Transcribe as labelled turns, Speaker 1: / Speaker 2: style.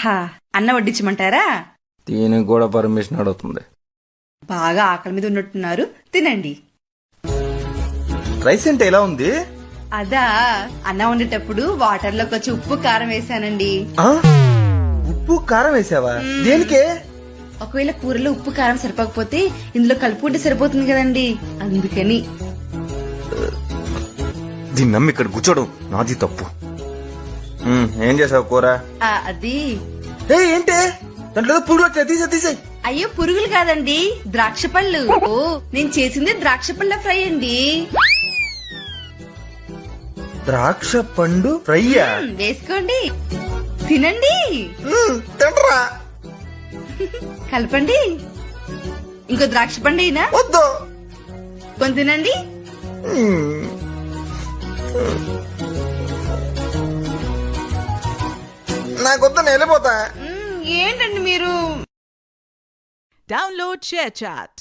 Speaker 1: ఆహా, అన్న వడ్డించమంటారా?
Speaker 2: దీనికి కూడా పర్మిషన్ అడుగుతుంది.
Speaker 1: బాగా ఆకలి మీద ఉన్నట్టున్నారు, తినండి.
Speaker 2: రైస్ అంటే ఎలా ఉంది?
Speaker 1: అదా, అన్నం వండేటప్పుడు వాటర్ లో కొంచెం ఉప్పు కారం వేసానండి.
Speaker 2: ఆ? ఉప్పు కారం వేసావా? దేనికే?
Speaker 1: ఒకవేళ కూరలో ఉప్పు కారం సరిపోకపోతే ఇందులో కలుపుకుంటే సరిపోతుంది కదండి, అందుకని.
Speaker 2: దీన్ని నమ్మి ఇక్కడ కూర్చోడం నాది తప్పు. ఏం చేసావు కూర?
Speaker 1: అది
Speaker 2: ఏంటి దాంట్లో పురుగులు వచ్చాయి, తీసేయ్.
Speaker 1: అయ్యో, పురుగులు కాదండి, ద్రాక్ష పళ్ళు. ఓ, నేను చేసింది ద్రాక్ష పళ్ళ ఫ్రై అండి.
Speaker 2: ద్రాక్ష పండు ఫ్రైయా?
Speaker 1: వేసుకోండి, తినండి.
Speaker 2: తినరా?
Speaker 1: కలపండి. ఇంకో ద్రాక్ష పండు అయినా
Speaker 2: వద్దు.
Speaker 1: కొంచెం తినండి.
Speaker 2: నాకొద్దు, నేను వెళ్ళిపోతా.
Speaker 1: ఏంటండి మీరు?
Speaker 3: Download ShareChat.